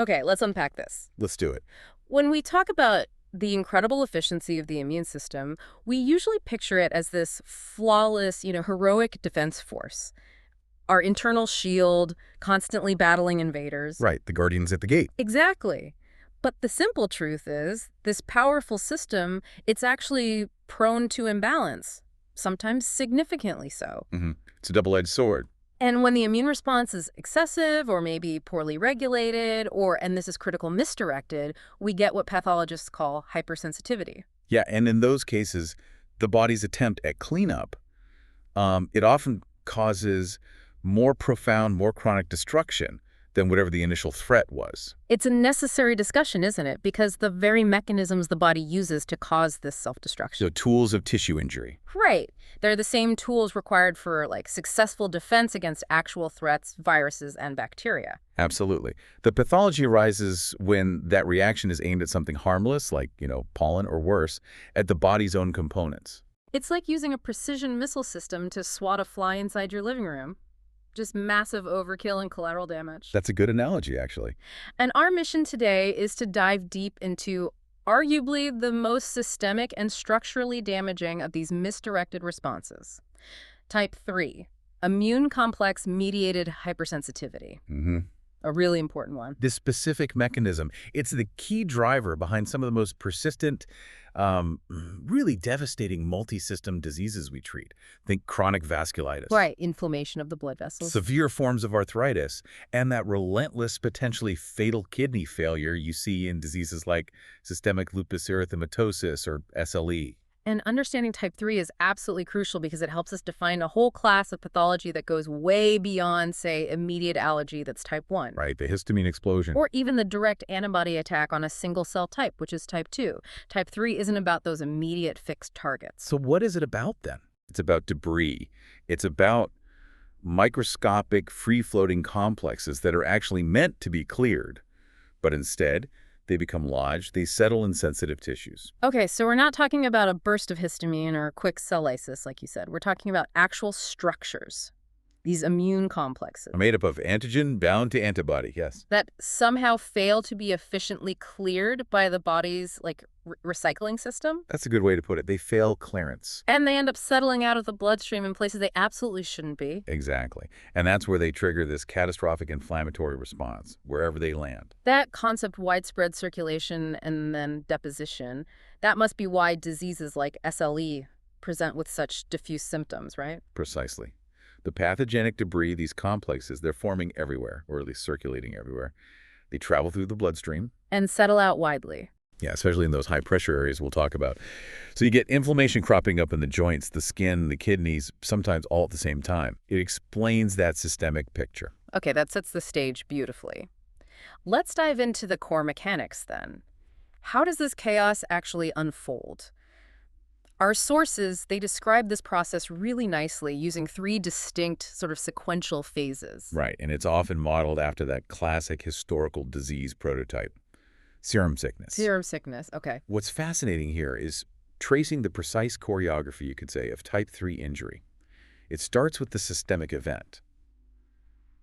Okay, let's unpack this. Let's do it. When we talk about the incredible efficiency of the immune system, we usually picture it as this flawless, heroic defense force. Our internal shield, constantly battling invaders. Right, the guardians at the gate. Exactly. But the simple truth is, this powerful system, it's actually prone to imbalance, sometimes significantly so. It's a double-edged sword. And when the immune response is excessive or maybe poorly regulated and this is critical, misdirected, we get what pathologists call hypersensitivity. Yeah, and in those cases, the body's attempt at cleanup, it often causes more profound, more chronic destruction than whatever the initial threat was. It's a necessary discussion, isn't it? Because the very mechanisms the body uses to cause this self-destruction. So tools of tissue injury. Right. They're the same tools required for, successful defense against actual threats, viruses, and bacteria. Absolutely. The pathology arises when that reaction is aimed at something harmless, like, pollen or worse, at the body's own components. It's like using a precision missile system to swat a fly inside your living room. Just massive overkill and collateral damage. That's a good analogy, actually. And our mission today is to dive deep into arguably the most systemic and structurally damaging of these misdirected responses. Type 3, immune complex-mediated hypersensitivity. A really important one. This specific mechanism, it's the key driver behind some of the most persistent, really devastating multi-system diseases we treat. Think chronic vasculitis. Right, inflammation of the blood vessels. Severe forms of arthritis, and that relentless, potentially fatal kidney failure you see in diseases like systemic lupus erythematosus or SLE. And understanding type 3 is absolutely crucial because it helps us define a whole class of pathology that goes way beyond, say, immediate allergy that's type 1. Right, the histamine explosion. Or even the direct antibody attack on a single cell type, which is type 2. Type 3 isn't about those immediate fixed targets. So what is it about then? It's about debris. It's about microscopic, free-floating complexes that are actually meant to be cleared, but instead they become lodged, they settle in sensitive tissues. Okay, so we're not talking about a burst of histamine or a quick cell lysis, like you said. We're talking about actual structures, these immune complexes. Made up of antigen bound to antibody, yes. That somehow fail to be efficiently cleared by the body's, recycling system. That's a good way to put it. They fail clearance. And they end up settling out of the bloodstream in places they absolutely shouldn't be. Exactly. And that's where they trigger this catastrophic inflammatory response, wherever they land. That concept, widespread circulation and then deposition, that must be why diseases like SLE present with such diffuse symptoms, right? Precisely. The pathogenic debris, these complexes, they're forming everywhere, or at least circulating everywhere. They travel through the bloodstream. And settle out widely. Yeah, especially in those high-pressure areas we'll talk about. So you get inflammation cropping up in the joints, the skin, the kidneys, sometimes all at the same time. It explains that systemic picture. Okay, that sets the stage beautifully. Let's dive into the core mechanics then. How does this chaos actually unfold? Our sources, they describe this process really nicely using 3 distinct sort of sequential phases. Right, and it's often modeled after that classic historical disease prototype. Serum sickness. Serum sickness, okay. What's fascinating here is tracing the precise choreography, you could say, of type 3 injury. It starts with the systemic event,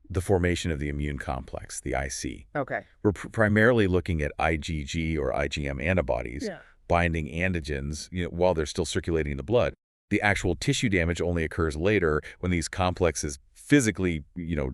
the formation of the immune complex, the IC. Okay. We're primarily looking at IgG or IgM antibodies binding antigens while they're still circulating in the blood. The actual tissue damage only occurs later when these complexes physically,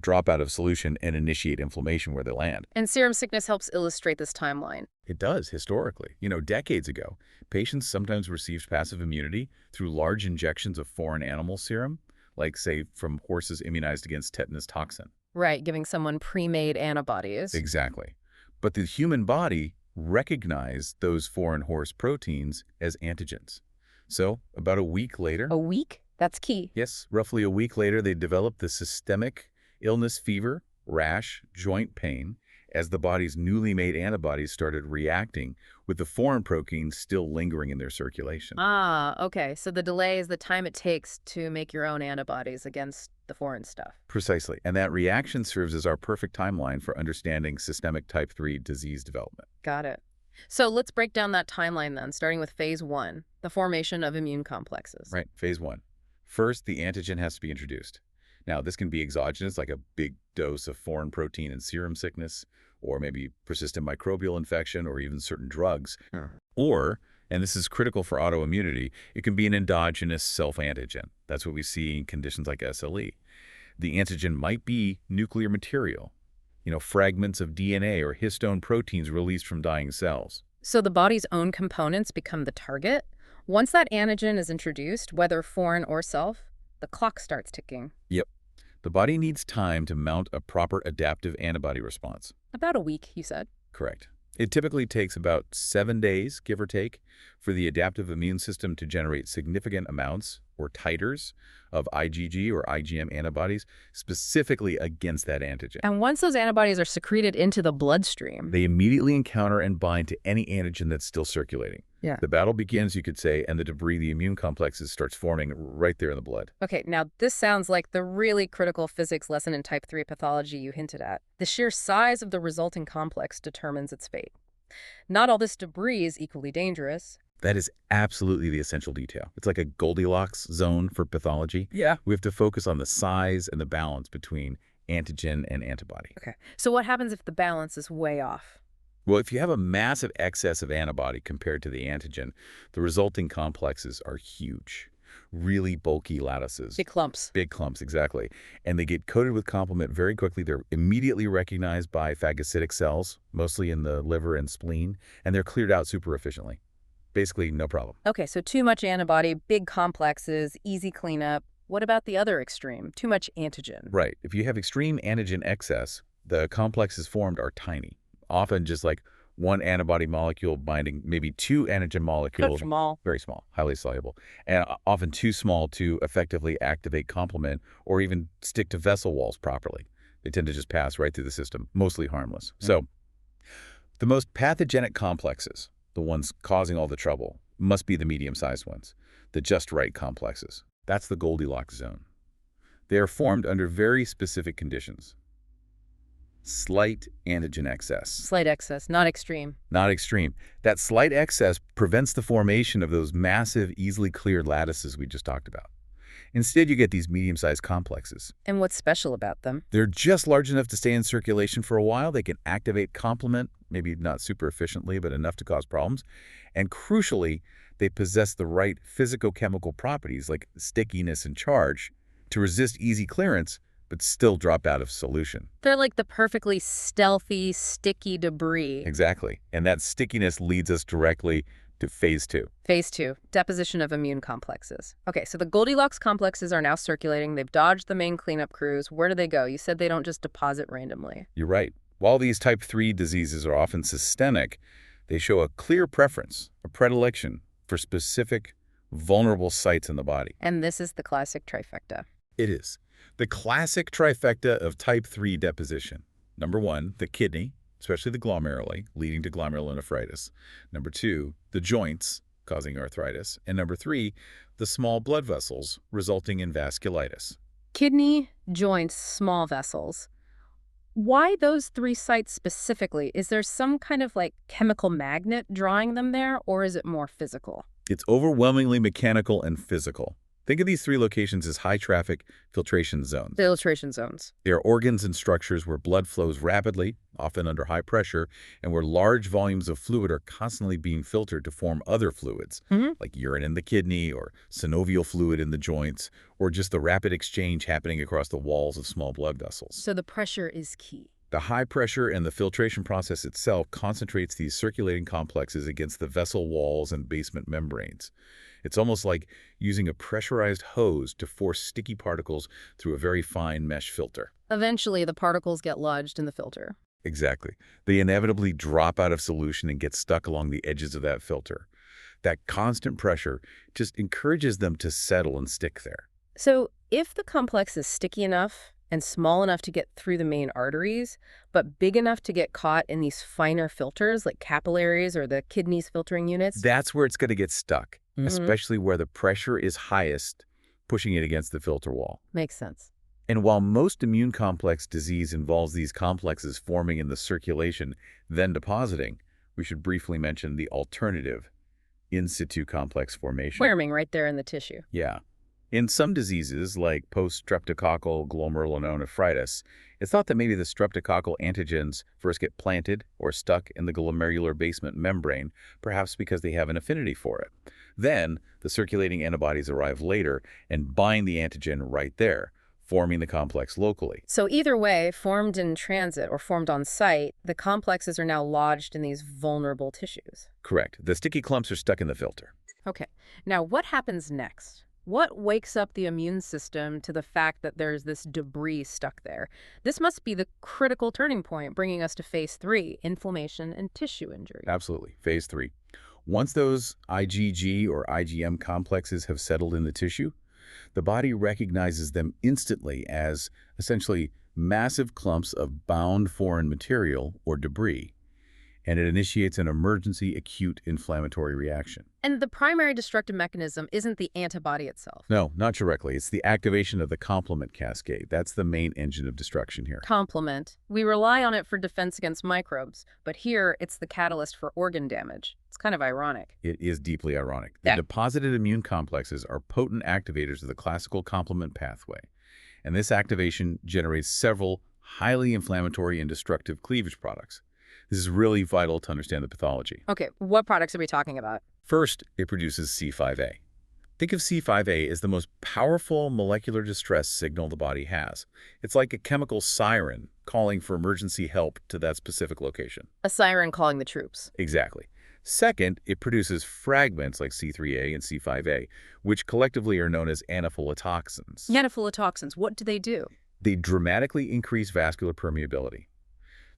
drop out of solution and initiate inflammation where they land. And serum sickness helps illustrate this timeline. It does, historically. Decades ago, patients sometimes received passive immunity through large injections of foreign animal serum, like, say, from horses immunized against tetanus toxin. Right, giving someone pre-made antibodies. Exactly. But the human body recognized those foreign horse proteins as antigens. So, about a week later... A week? That's key. Yes, roughly a week later, they developed the systemic illness, fever, rash, joint pain, as the body's newly made antibodies started reacting with the foreign proteins still lingering in their circulation. Ah, okay. So the delay is the time it takes to make your own antibodies against the foreign stuff. Precisely. And that reaction serves as our perfect timeline for understanding systemic type 3 disease development. Got it. So let's break down that timeline then, starting with phase 1, the formation of immune complexes. Right, phase 1. First, the antigen has to be introduced. Now, this can be exogenous, like a big dose of foreign protein in serum sickness, or maybe persistent microbial infection, or even certain drugs. Yeah. Or, and this is critical for autoimmunity, it can be an endogenous self-antigen. That's what we see in conditions like SLE. The antigen might be nuclear material, fragments of DNA or histone proteins released from dying cells. So the body's own components become the target? Once that antigen is introduced, whether foreign or self, the clock starts ticking. Yep. The body needs time to mount a proper adaptive antibody response. About a week, you said. Correct. It typically takes about 7 days, give or take, for the adaptive immune system to generate significant amounts or titers of IgG or IgM antibodies specifically against that antigen. And once those antibodies are secreted into the bloodstream, They immediately encounter and bind to any antigen that's still circulating. Yeah. The battle begins, you could say, and the debris, the immune complexes, starts forming right there in the blood. Okay, now this sounds like the really critical physics lesson in type 3 pathology you hinted at. The sheer size of the resulting complex determines its fate. Not all this debris is equally dangerous. That is absolutely the essential detail. It's like a Goldilocks zone for pathology. Yeah. We have to focus on the size and the balance between antigen and antibody. Okay, so what happens if the balance is way off? Well, if you have a massive excess of antibody compared to the antigen, the resulting complexes are huge. Really bulky lattices. Big clumps. Big clumps, exactly. And they get coated with complement very quickly. They're immediately recognized by phagocytic cells, mostly in the liver and spleen, and they're cleared out super efficiently. Basically, no problem. Okay, so too much antibody, big complexes, easy cleanup. What about the other extreme? Too much antigen. Right. If you have extreme antigen excess, the complexes formed are tiny, often just like one antibody molecule binding maybe two antigen molecules. Small. Very small, highly soluble, and often too small to effectively activate complement or even stick to vessel walls properly. They tend to just pass right through the system, mostly harmless. So the most pathogenic complexes, the ones causing all the trouble, must be the medium-sized ones, the just right complexes. That's the Goldilocks zone. They are formed under very specific conditions. Slight antigen excess. Slight excess, not extreme. Not extreme. That slight excess prevents the formation of those massive, easily cleared lattices we just talked about. Instead, you get these medium-sized complexes. And what's special about them? They're just large enough to stay in circulation for a while. They can activate complement, maybe not super efficiently, but enough to cause problems. And crucially, they possess the right physicochemical properties like stickiness and charge to resist easy clearance, but still drop out of solution. They're like the perfectly stealthy, sticky debris. Exactly. And that stickiness leads us directly to phase 2. Phase 2, deposition of immune complexes. Okay, so the Goldilocks complexes are now circulating. They've dodged the main cleanup crews. Where do they go? You said they don't just deposit randomly. You're right. While these type 3 diseases are often systemic, they show a clear preference, a predilection for specific vulnerable sites in the body. And this is the classic trifecta. It is. The classic trifecta of type 3 deposition. Number 1, the kidney, especially the glomeruli, leading to glomerulonephritis. Number 2, the joints, causing arthritis. And number 3, the small blood vessels, resulting in vasculitis. Kidney, joints, small vessels. Why those 3 sites specifically? Is there some kind of chemical magnet drawing them there, or is it more physical? It's overwhelmingly mechanical and physical. Think of these 3 locations as high-traffic filtration zones. Filtration zones. They are organs and structures where blood flows rapidly, often under high pressure, and where large volumes of fluid are constantly being filtered to form other fluids, like urine in the kidney or synovial fluid in the joints, or just the rapid exchange happening across the walls of small blood vessels. So the pressure is key. The high pressure and the filtration process itself concentrates these circulating complexes against the vessel walls and basement membranes. It's almost like using a pressurized hose to force sticky particles through a very fine mesh filter. Eventually, the particles get lodged in the filter. Exactly. They inevitably drop out of solution and get stuck along the edges of that filter. That constant pressure just encourages them to settle and stick there. So if the complex is sticky enough and small enough to get through the main arteries, but big enough to get caught in these finer filters like capillaries or the kidney's filtering units, That's where it's going to get stuck, especially where the pressure is highest, pushing it against the filter wall. Makes sense. And while most immune complex disease involves these complexes forming in the circulation, then depositing, we should briefly mention the alternative, in situ complex formation. Forming right there in the tissue. Yeah. In some diseases, like post-streptococcal glomerulonephritis, it's thought that maybe the streptococcal antigens first get planted or stuck in the glomerular basement membrane, perhaps because they have an affinity for it. Then, the circulating antibodies arrive later and bind the antigen right there, forming the complex locally. So either way, formed in transit or formed on site, the complexes are now lodged in these vulnerable tissues. Correct. The sticky clumps are stuck in the filter. Okay, now what happens next? What wakes up the immune system to the fact that there's this debris stuck there? This must be the critical turning point, bringing us to phase 3, inflammation and tissue injury. Absolutely. Phase 3. Once those IgG or IgM complexes have settled in the tissue, the body recognizes them instantly as essentially massive clumps of bound foreign material or debris, and it initiates an emergency acute inflammatory reaction. And the primary destructive mechanism isn't the antibody itself. No, not directly. It's the activation of the complement cascade. That's the main engine of destruction here. Complement. We rely on it for defense against microbes, but here it's the catalyst for organ damage. It's kind of ironic. It is deeply ironic. The deposited immune complexes are potent activators of the classical complement pathway, and this activation generates several highly inflammatory and destructive cleavage products. This is really vital to understand the pathology. Okay, what products are we talking about? First, it produces C5a. Think of C5a as the most powerful molecular distress signal the body has. It's like a chemical siren calling for emergency help to that specific location. A siren calling the troops. Exactly. Second, it produces fragments like C3a and C5a, which collectively are known as anaphylatoxins. Anaphylatoxins, what do they do? They dramatically increase vascular permeability.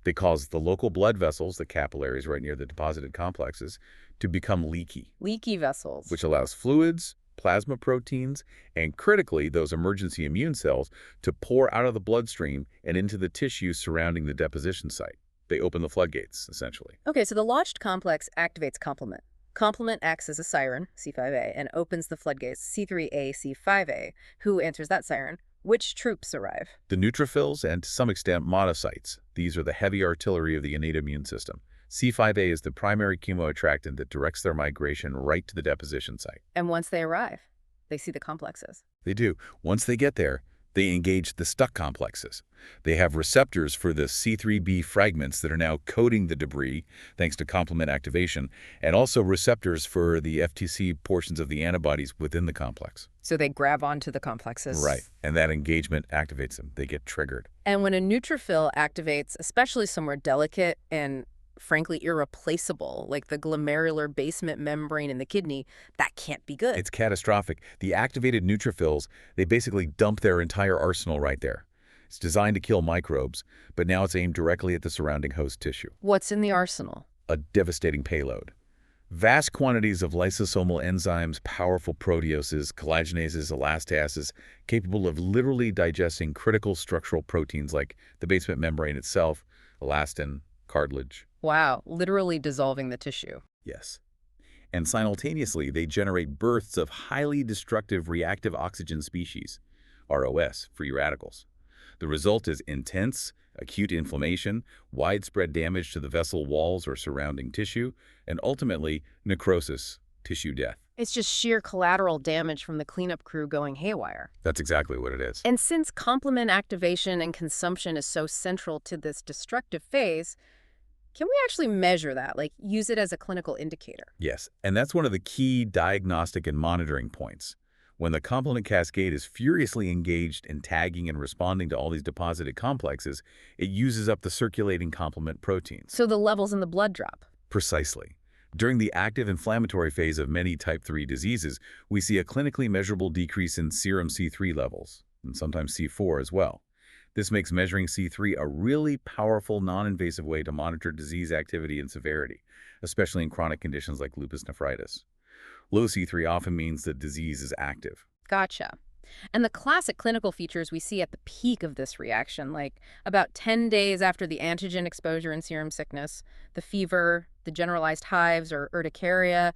They cause the local blood vessels, the capillaries right near the deposited complexes, to become leaky. Leaky vessels. Which allows fluids, plasma proteins, and critically, those emergency immune cells to pour out of the bloodstream and into the tissue surrounding the deposition site. They open the floodgates, essentially. Okay, so the lodged complex activates complement. Complement acts as a siren, C5a, and opens the floodgates, C3a, C5a. Who answers that siren? Which troops arrive? The neutrophils and, to some extent, monocytes. These are the heavy artillery of the innate immune system. C5a is the primary chemoattractant that directs their migration right to the deposition site. And once they arrive, they see the complexes. They do. Once they get there, they engage the stuck complexes. They have receptors for the C3b fragments that are now coating the debris, thanks to complement activation, and also receptors for the FTC portions of the antibodies within the complex. So they grab onto the complexes. Right, and that engagement activates them. They get triggered. And when a neutrophil activates, especially somewhere delicate and frankly irreplaceable, like the glomerular basement membrane in the kidney, that can't be good. It's catastrophic. The activated neutrophils, they basically dump their entire arsenal right there. It's designed to kill microbes, but now it's aimed directly at the surrounding host tissue. What's in the arsenal? A devastating payload. Vast quantities of lysosomal enzymes, powerful proteases, collagenases, elastases, capable of literally digesting critical structural proteins like the basement membrane itself, elastin, cartilage. Wow, literally dissolving the tissue. Yes. And simultaneously, they generate bursts of highly destructive reactive oxygen species, ROS, free radicals. The result is intense, acute inflammation, widespread damage to the vessel walls or surrounding tissue, and ultimately, necrosis, tissue death. It's just sheer collateral damage from the cleanup crew going haywire. That's exactly what it is. And since complement activation and consumption is so central to this destructive phase, can we actually measure that, like use it as a clinical indicator? Yes, and that's one of the key diagnostic and monitoring points. When the complement cascade is furiously engaged in tagging and responding to all these deposited complexes, it uses up the circulating complement proteins. So the levels in the blood drop. Precisely. During the active inflammatory phase of many type 3 diseases, we see a clinically measurable decrease in serum C3 levels, and sometimes C4 as well. This makes measuring C3 a really powerful, non-invasive way to monitor disease activity and severity, especially in chronic conditions like lupus nephritis. Low C3 often means the disease is active. Gotcha. And the classic clinical features we see at the peak of this reaction, like about 10 days after the antigen exposure and serum sickness, the fever, the generalized hives or urticaria,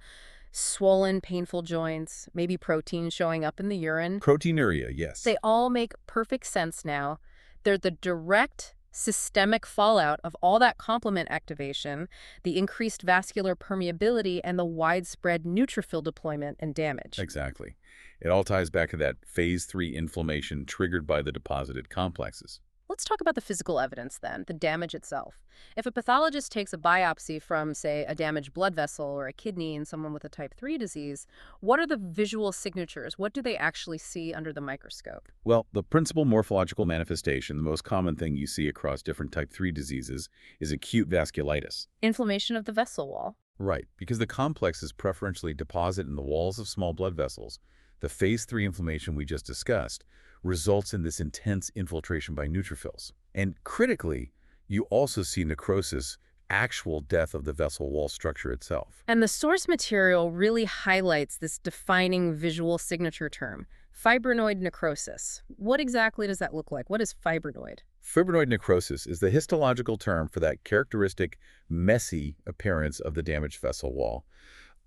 swollen, painful joints, maybe protein showing up in the urine. Proteinuria, yes. They all make perfect sense now. They're the direct Systemic fallout of all that complement activation, the increased vascular permeability, and the widespread neutrophil deployment and damage. Exactly. It all ties back to that phase 3 inflammation triggered by the deposited complexes. Let's talk about the physical evidence then, the damage itself. If a pathologist takes a biopsy from, say, a damaged blood vessel or a kidney in someone with a type 3 disease, what are the visual signatures? What do they actually see under the microscope? Well, the principal morphological manifestation, the most common thing you see across different type 3 diseases, is acute vasculitis. Inflammation of the vessel wall. Right, because the complexes preferentially deposit in the walls of small blood vessels, the phase 3 inflammation we just discussed results in this intense infiltration by neutrophils. And critically, you also see necrosis, actual death of the vessel wall structure itself. And the source material really highlights this defining visual signature term, fibrinoid necrosis. What exactly does that look like? What is fibrinoid? Fibrinoid necrosis is the histological term for that characteristic, messy appearance of the damaged vessel wall.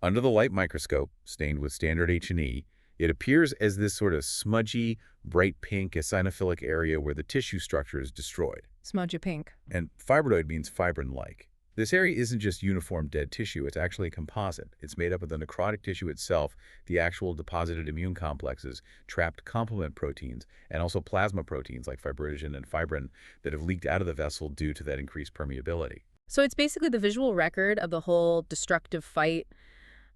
Under the light microscope, stained with standard H&E, it appears as this sort of smudgy, bright pink eosinophilic area where the tissue structure is destroyed. Smudgy pink. And fibrinoid means fibrin-like. This area isn't just uniform dead tissue, it's actually a composite. It's made up of the necrotic tissue itself, the actual deposited immune complexes, trapped complement proteins, and also plasma proteins like fibrinogen and fibrin that have leaked out of the vessel due to that increased permeability. So it's basically the visual record of the whole destructive fight,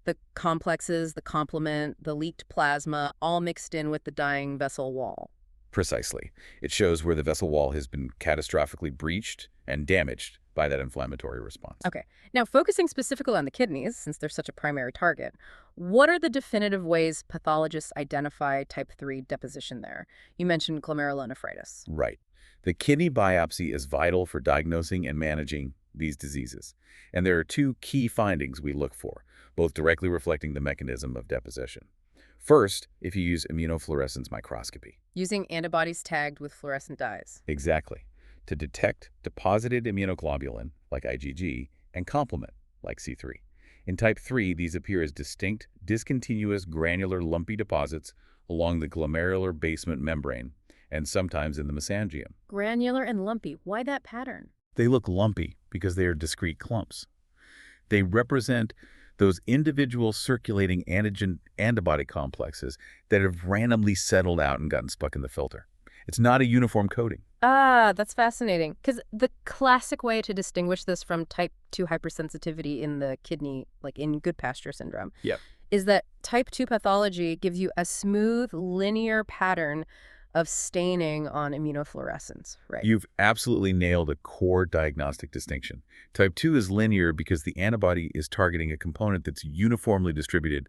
the complexes, the complement, the leaked plasma, all mixed in with the dying vessel wall. Precisely. It shows where the vessel wall has been catastrophically breached and damaged by that inflammatory response. Okay. Now, focusing specifically on the kidneys, since they're such a primary target, what are the definitive ways pathologists identify type 3 deposition there? You mentioned glomerulonephritis. Right. The kidney biopsy is vital for diagnosing and managing these diseases. And there are two key findings we look for, both directly reflecting the mechanism of deposition. First, if you use immunofluorescence microscopy. Using antibodies tagged with fluorescent dyes. Exactly. To detect deposited immunoglobulin, like IgG, and complement, like C3. In type 3, these appear as distinct, discontinuous, granular, lumpy deposits along the glomerular basement membrane, and sometimes in the mesangium. Granular and lumpy. Why that pattern? They look lumpy because they are discrete clumps. They represent those individual circulating antigen-antibody complexes that have randomly settled out and gotten stuck in the filter. It's not a uniform coating. Ah, that's fascinating. Because the classic way to distinguish this from type 2 hypersensitivity in the kidney, like in Goodpasture syndrome, Yep. is that type 2 pathology gives you a smooth, linear pattern of staining on immunofluorescence, right? You've absolutely nailed a core diagnostic distinction. Type 2 is linear because the antibody is targeting a component that's uniformly distributed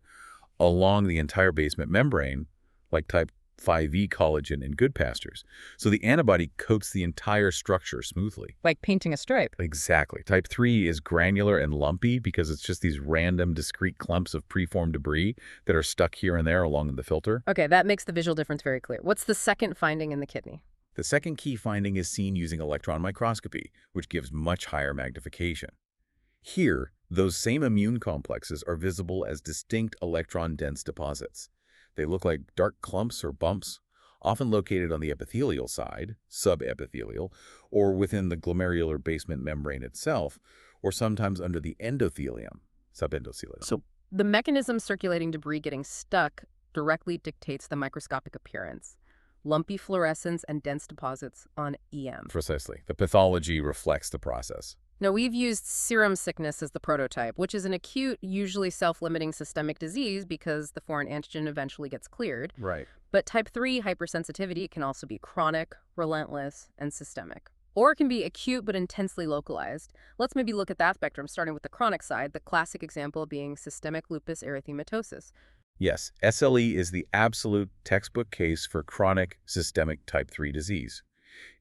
along the entire basement membrane, like type 5e collagen in Goodpastures. So the antibody coats the entire structure smoothly. Like painting a stripe. Exactly. Type 3 is granular and lumpy because it's just these random discrete clumps of preformed debris that are stuck here and there along the filter. Okay, that makes the visual difference very clear. What's the second finding in the kidney? The second key finding is seen using electron microscopy, which gives much higher magnification. Here, those same immune complexes are visible as distinct electron-dense deposits. They look like dark clumps or bumps, often located on the epithelial side, subepithelial, or within the glomerular basement membrane itself, or sometimes under the endothelium, subendothelium. So the mechanism circulating debris getting stuck directly dictates the microscopic appearance. Lumpy fluorescence and dense deposits on EM. Precisely. The pathology reflects the process. Now, we've used serum sickness as the prototype, which is an acute, usually self-limiting systemic disease because the foreign antigen eventually gets cleared. Right. But type 3 hypersensitivity can also be chronic, relentless, and systemic. Or it can be acute but intensely localized. Let's maybe look at that spectrum, starting with the chronic side, the classic example being systemic lupus erythematosus. Yes, SLE is the absolute textbook case for chronic systemic type 3 disease.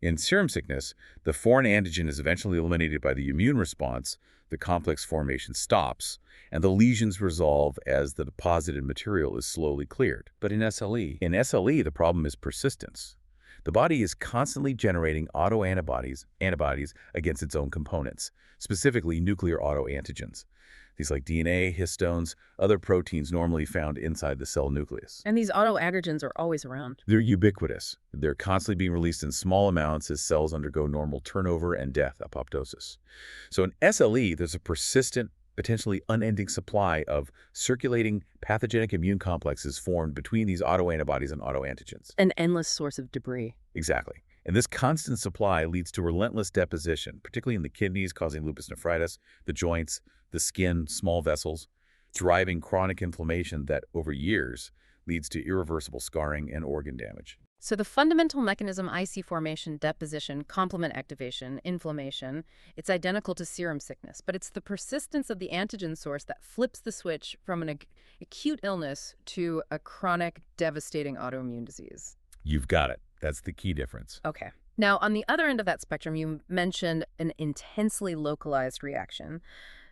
In serum sickness, the foreign antigen is eventually eliminated by the immune response, the complex formation stops, and the lesions resolve as the deposited material is slowly cleared. But in SLE, the problem is persistence. The body is constantly generating autoantibodies against its own components, specifically nuclear autoantigens. These like DNA, histones, other proteins normally found inside the cell nucleus. And these autoantigens are always around. They're ubiquitous. They're constantly being released in small amounts as cells undergo normal turnover and death, apoptosis. So in SLE, there's a persistent, potentially unending supply of circulating pathogenic immune complexes formed between these autoantibodies and autoantigens. An endless source of debris. Exactly. And this constant supply leads to relentless deposition, particularly in the kidneys, causing lupus nephritis, the joints, the skin, small vessels, driving chronic inflammation that, over years, leads to irreversible scarring and organ damage. So the fundamental mechanism I see: formation, deposition, complement activation, inflammation, it's identical to serum sickness, but it's the persistence of the antigen source that flips the switch from an acute illness to a chronic, devastating autoimmune disease. You've got it. That's the key difference. Okay. Now, on the other end of that spectrum, you mentioned an intensely localized reaction,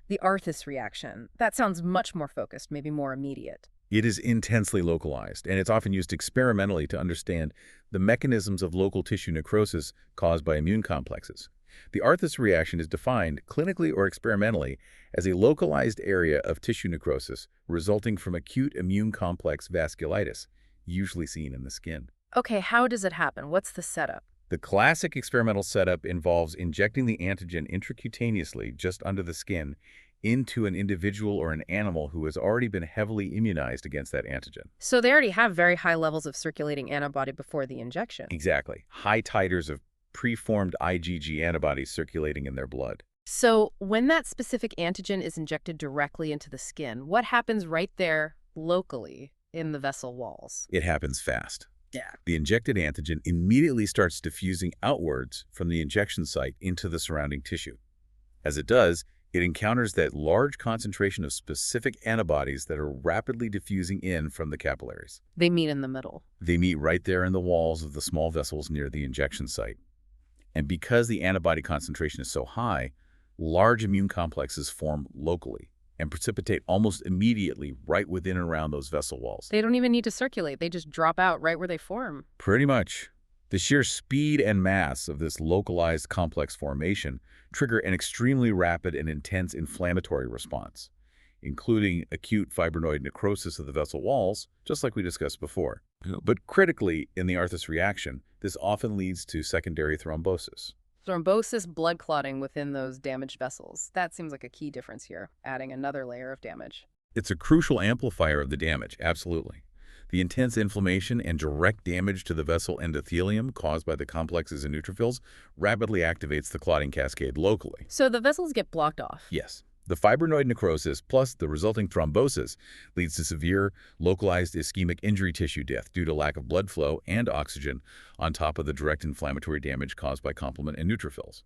the Arthus reaction. That sounds much more focused, maybe more immediate. It is intensely localized, and it's often used experimentally to understand the mechanisms of local tissue necrosis caused by immune complexes. The Arthus reaction is defined clinically or experimentally as a localized area of tissue necrosis resulting from acute immune complex vasculitis, usually seen in the skin. Okay, how does it happen? What's the setup? The classic experimental setup involves injecting the antigen intracutaneously just under the skin into an individual or an animal who has already been heavily immunized against that antigen. So they already have very high levels of circulating antibody before the injection. Exactly. High titers of preformed IgG antibodies circulating in their blood. So when that specific antigen is injected directly into the skin, what happens right there locally in the vessel walls? It happens fast. Yeah. The injected antigen immediately starts diffusing outwards from the injection site into the surrounding tissue. As it does, it encounters that large concentration of specific antibodies that are rapidly diffusing in from the capillaries. They meet in the middle. They meet right there in the walls of the small vessels near the injection site. And because the antibody concentration is so high, large immune complexes form locally and precipitate almost immediately right within and around those vessel walls. They don't even need to circulate. They just drop out right where they form. Pretty much. The sheer speed and mass of this localized complex formation trigger an extremely rapid and intense inflammatory response, including acute fibrinoid necrosis of the vessel walls, just like we discussed before. But critically, in the Arthus reaction, this often leads to secondary thrombosis. Thrombosis, blood clotting within those damaged vessels. That seems like a key difference here, adding another layer of damage. It's a crucial amplifier of the damage, absolutely. The intense inflammation and direct damage to the vessel endothelium caused by the complexes and neutrophils rapidly activates the clotting cascade locally. So the vessels get blocked off. Yes. The fibrinoid necrosis plus the resulting thrombosis leads to severe localized ischemic injury tissue death due to lack of blood flow and oxygen on top of the direct inflammatory damage caused by complement and neutrophils.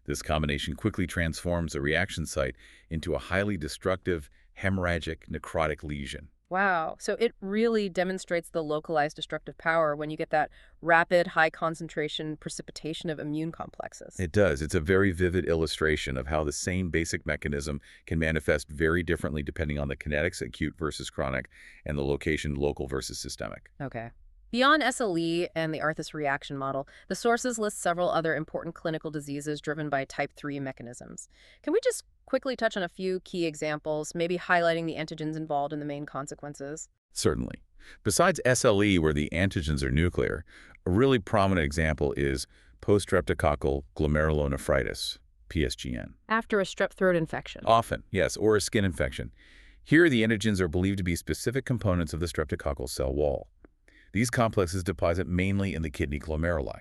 This combination quickly transforms a reaction site into a highly destructive, hemorrhagic, necrotic lesion. Wow. So it really demonstrates the localized destructive power when you get that rapid, high concentration precipitation of immune complexes. It does. It's a very vivid illustration of how the same basic mechanism can manifest very differently depending on the kinetics, acute versus chronic, and the location, local versus systemic. Okay. Beyond SLE and the Arthus reaction model, the sources list several other important clinical diseases driven by type 3 mechanisms. Can we just quickly touch on a few key examples, maybe highlighting the antigens involved in the main consequences? Certainly. Besides SLE, where the antigens are nuclear, a really prominent example is post-streptococcal glomerulonephritis, PSGN. After a strep throat infection. Often, yes, or a skin infection. Here, the antigens are believed to be specific components of the streptococcal cell wall. These complexes deposit mainly in the kidney glomeruli.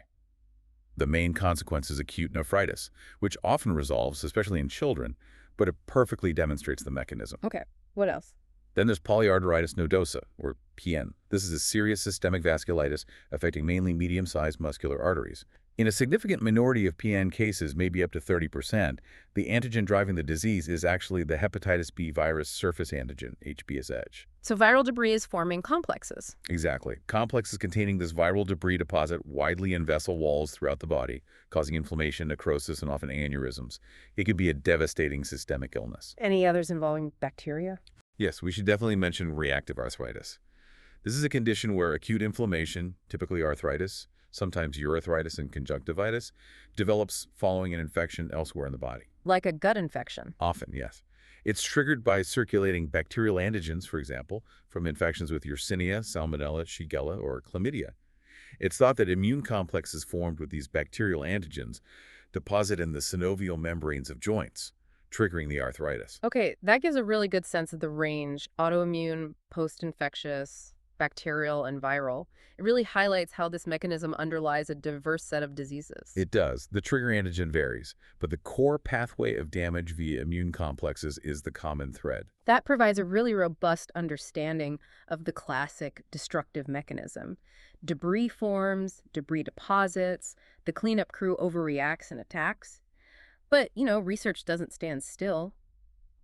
The main consequence is acute nephritis, which often resolves, especially in children, but it perfectly demonstrates the mechanism. Okay, what else? Then there's polyarteritis nodosa, or PN. This is a serious systemic vasculitis affecting mainly medium-sized muscular arteries. In a significant minority of PN cases, maybe up to 30%, the antigen driving the disease is actually the hepatitis B virus surface antigen, HBsAg. So viral debris is forming complexes. Exactly. Complexes containing this viral debris deposit widely in vessel walls throughout the body, causing inflammation, necrosis, and often aneurysms. It could be a devastating systemic illness. Any others involving bacteria? Yes, we should definitely mention reactive arthritis. This is a condition where acute inflammation, typically arthritis, sometimes urethritis and conjunctivitis, develops following an infection elsewhere in the body. Like a gut infection. Often, yes. It's triggered by circulating bacterial antigens, for example, from infections with Yersinia, Salmonella, Shigella, or Chlamydia. It's thought that immune complexes formed with these bacterial antigens deposit in the synovial membranes of joints, triggering the arthritis. Okay, that gives a really good sense of the range: autoimmune, post-infectious, bacterial, and viral. It really highlights how this mechanism underlies a diverse set of diseases. It does. The trigger antigen varies, but the core pathway of damage via immune complexes is the common thread. That provides a really robust understanding of the classic destructive mechanism. Debris forms, debris deposits, the cleanup crew overreacts and attacks. But, research doesn't stand still.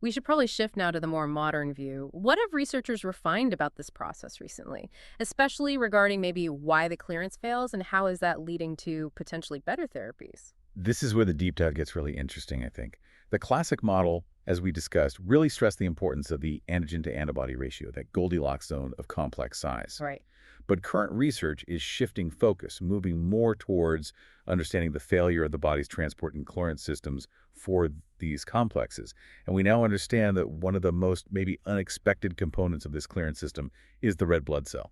We should probably shift now to the more modern view. What have researchers refined about this process recently, especially regarding maybe why the clearance fails and how is that leading to potentially better therapies? This is where the deep dive gets really interesting, I think. The classic model, as we discussed, really stressed the importance of the antigen-to-antibody ratio, that Goldilocks zone of complex size. Right. But current research is shifting focus, moving more towards understanding the failure of the body's transport and clearance systems for these complexes. And we now understand that one of the most maybe unexpected components of this clearance system is the red blood cell,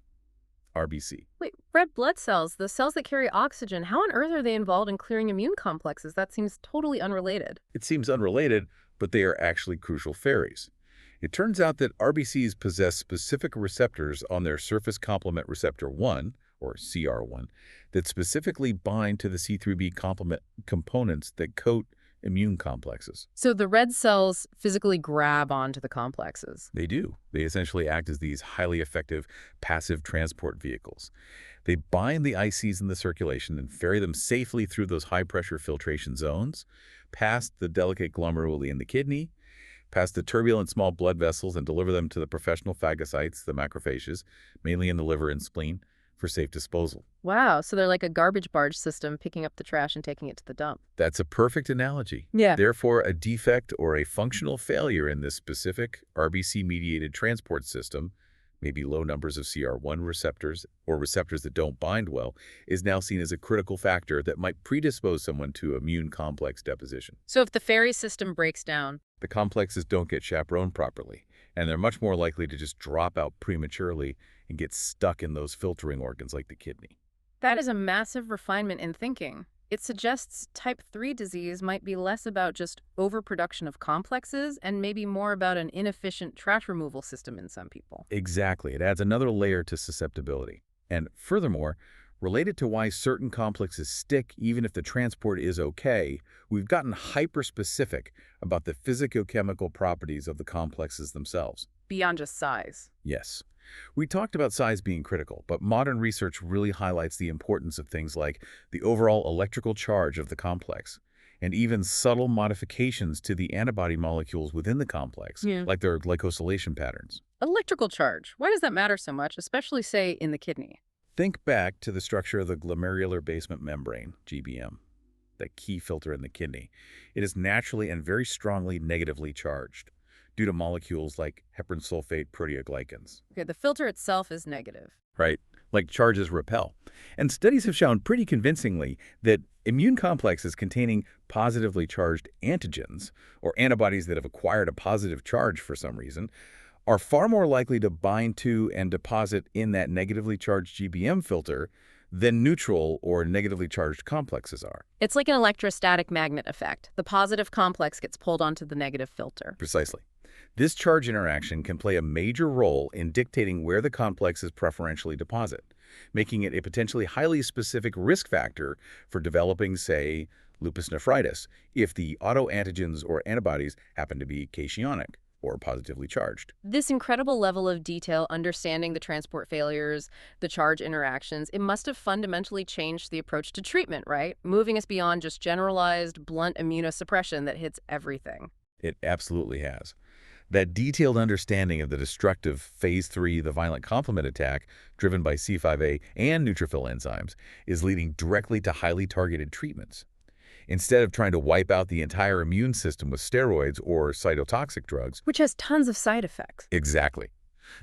RBC. Wait, red blood cells, the cells that carry oxygen, how on earth are they involved in clearing immune complexes? That seems totally unrelated. It seems unrelated, but they are actually crucial fairies. It turns out that RBCs possess specific receptors on their surface complement receptor 1, or CR1, that specifically bind to the C3b complement components that coat immune complexes. So the red cells physically grab onto the complexes. They do. They essentially act as these highly effective passive transport vehicles. They bind the ICs in the circulation and ferry them safely through those high-pressure filtration zones, past the delicate glomeruli in the kidney, past the turbulent small blood vessels, and deliver them to the professional phagocytes, the macrophages, mainly in the liver and spleen, for safe disposal. Wow, so they're like a garbage barge system picking up the trash and taking it to the dump. That's a perfect analogy. Yeah. Therefore, a defect or a functional failure in this specific RBC-mediated transport system, maybe low numbers of CR1 receptors or receptors that don't bind well, is now seen as a critical factor that might predispose someone to immune complex deposition. So if the ferry system breaks down, The complexes don't get chaperoned properly, and they're much more likely to just drop out prematurely and get stuck in those filtering organs like the kidney. that is a massive refinement in thinking. It suggests type 3 disease might be less about just overproduction of complexes and maybe more about an inefficient trash removal system in some people. Exactly. It adds another layer to susceptibility. And furthermore, related to why certain complexes stick even if the transport is okay, we've gotten hyper-specific about the physicochemical properties of the complexes themselves. Beyond just size. Yes. We talked about size being critical, but modern research really highlights the importance of things like the overall electrical charge of the complex, and even subtle modifications to the antibody molecules within the complex, Yeah. like their glycosylation patterns. Electrical charge. Why does that matter so much, especially, say, in the kidney? Think back to the structure of the glomerular basement membrane, GBM, that key filter in the kidney. It is naturally and very strongly negatively charged due to molecules like heparan sulfate proteoglycans. Okay, the filter itself is negative. Right? Like charges repel. And studies have shown pretty convincingly that immune complexes containing positively charged antigens, or antibodies that have acquired a positive charge for some reason, are far more likely to bind to and deposit in that negatively charged GBM filter than neutral or negatively charged complexes are. It's like an electrostatic magnet effect. The positive complex gets pulled onto the negative filter. Precisely. This charge interaction can play a major role in dictating where the complexes preferentially deposit, making it a potentially highly specific risk factor for developing, say, lupus nephritis, if the autoantigens or antibodies happen to be cationic or positively charged. This incredible level of detail, understanding the transport failures, the charge interactions, it must have fundamentally changed the approach to treatment, right? Moving us beyond just generalized, blunt immunosuppression that hits everything. It absolutely has. That detailed understanding of the destructive phase 3, the violent complement attack, driven by C5a and neutrophil enzymes, is leading directly to highly targeted treatments. Instead of trying to wipe out the entire immune system with steroids or cytotoxic drugs. Which has tons of side effects. Exactly.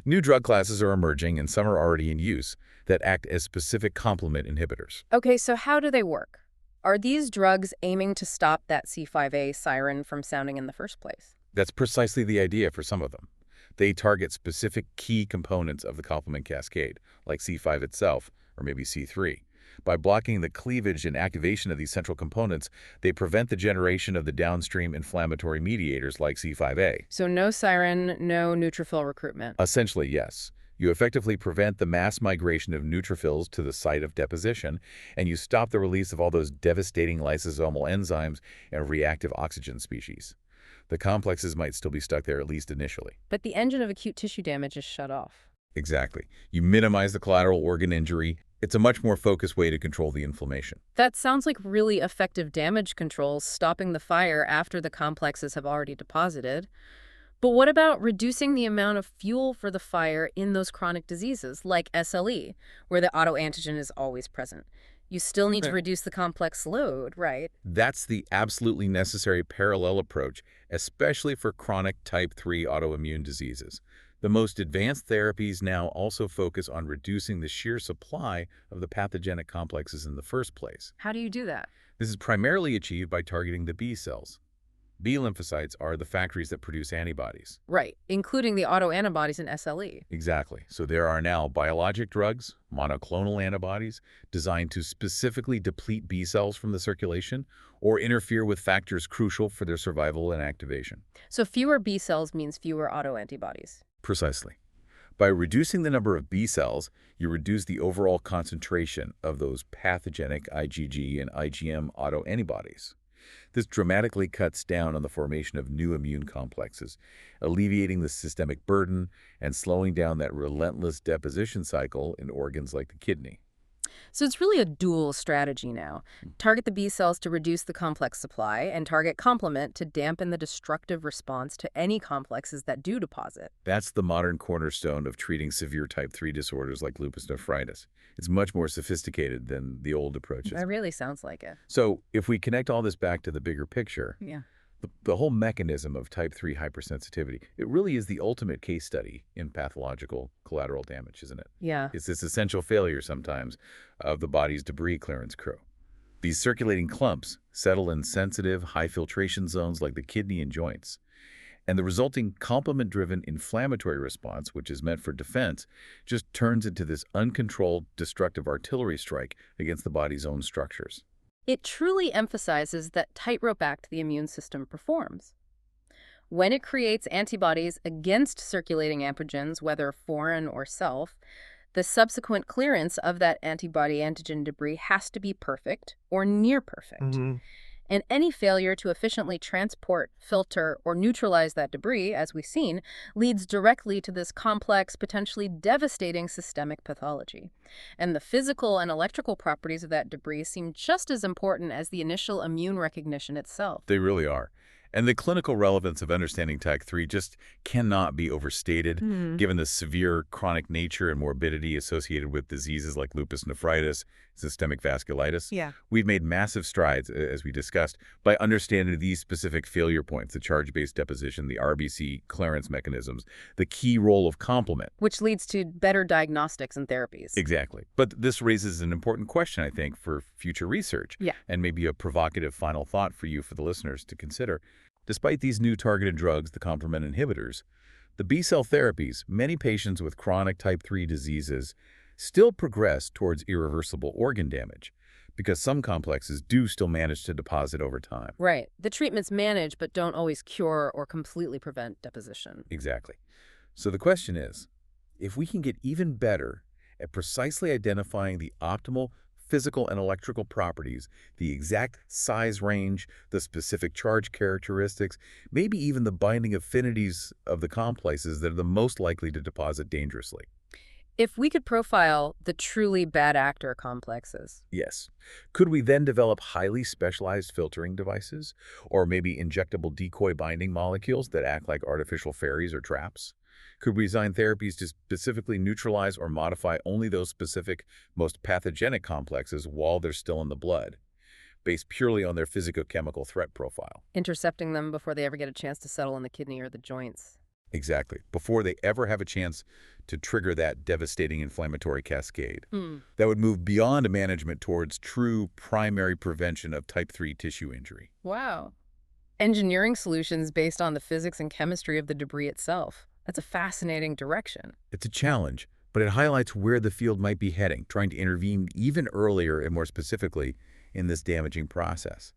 New drug classes are emerging, and some are already in use, that act as specific complement inhibitors. Okay, so how do they work? Are these drugs aiming to stop that C5a siren from sounding in the first place? That's precisely the idea for some of them. They target specific key components of the complement cascade, like C5 itself, or maybe C3. By blocking the cleavage and activation of these central components, they prevent the generation of the downstream inflammatory mediators like C5a. So no siren, no neutrophil recruitment. Essentially, yes. You effectively prevent the mass migration of neutrophils to the site of deposition, and you stop the release of all those devastating lysosomal enzymes and reactive oxygen species. The complexes might still be stuck there, at least initially. But the engine of acute tissue damage is shut off. Exactly. You minimize the collateral organ injury. It's a much more focused way to control the inflammation. That sounds like really effective damage control, stopping the fire after the complexes have already deposited. But what about reducing the amount of fuel for the fire in those chronic diseases, like SLE, where the autoantigen is always present? You still need to reduce the complex load, right? That's the absolutely necessary parallel approach, especially for chronic type 3 autoimmune diseases. The most advanced therapies now also focus on reducing the sheer supply of the pathogenic complexes in the first place. How do you do that? This is primarily achieved by targeting the B cells. B lymphocytes are the factories that produce antibodies. Right, including the autoantibodies in SLE. Exactly. So there are now biologic drugs, monoclonal antibodies, designed to specifically deplete B cells from the circulation or interfere with factors crucial for their survival and activation. So fewer B cells means fewer autoantibodies. Precisely. By reducing the number of B cells, you reduce the overall concentration of those pathogenic IgG and IgM autoantibodies. This dramatically cuts down on the formation of new immune complexes, alleviating the systemic burden and slowing down that relentless deposition cycle in organs like the kidney. So it's really a dual strategy now. Target the B cells to reduce the complex supply, and target complement to dampen the destructive response to any complexes that do deposit. That's the modern cornerstone of treating severe type 3 disorders like lupus nephritis. It's much more sophisticated than the old approaches. That really sounds like it. So if we connect all this back to the bigger picture, Yeah. the whole mechanism of type 3 hypersensitivity, it really is the ultimate case study in pathological collateral damage, isn't it? Yeah. It's this essential failure sometimes of the body's debris clearance crew. These circulating clumps settle in sensitive, high filtration zones like the kidney and joints. And the resulting complement-driven inflammatory response, which is meant for defense, just turns into this uncontrolled, destructive artillery strike against the body's own structures. It truly emphasizes that tightrope act the immune system performs. When it creates antibodies against circulating antigens, whether foreign or self, the subsequent clearance of that antibody-antigen debris has to be perfect or near perfect. And any failure to efficiently transport, filter, or neutralize that debris, as we've seen, leads directly to this complex, potentially devastating systemic pathology. And the physical and electrical properties of that debris seem just as important as the initial immune recognition itself. They really are. And the clinical relevance of understanding type 3 just cannot be overstated, given the severe chronic nature and morbidity associated with diseases like lupus nephritis, systemic vasculitis. Yeah. We've made massive strides, as we discussed, by understanding these specific failure points, the charge-based deposition, the RBC clearance mechanisms, the key role of complement. Which leads to better diagnostics and therapies. Exactly. But this raises an important question, I think, for future research. Yeah. And maybe a provocative final thought for you, for the listeners, to consider. Despite these new targeted drugs, the complement inhibitors, the B-cell therapies, many patients with chronic type 3 diseases still progress towards irreversible organ damage because some complexes do still manage to deposit over time. Right. The treatments manage but don't always cure or completely prevent deposition. Exactly. So the question is, if we can get even better at precisely identifying the optimal physical and electrical properties, the exact size range, the specific charge characteristics, maybe even the binding affinities of the complexes that are the most likely to deposit dangerously. If we could profile the truly bad actor complexes. Yes. Could we then develop highly specialized filtering devices, or maybe injectable decoy binding molecules that act like artificial fairies or traps? Could we design therapies to specifically neutralize or modify only those specific, most pathogenic complexes while they're still in the blood, based purely on their physicochemical threat profile? Intercepting them before they ever get a chance to settle in the kidney or the joints. Exactly. Before they ever have a chance to trigger that devastating inflammatory cascade. That would move beyond management towards true primary prevention of type 3 tissue injury. Wow. Engineering solutions based on the physics and chemistry of the debris itself. That's a fascinating direction. It's a challenge, but it highlights where the field might be heading, trying to intervene even earlier and more specifically in this damaging process.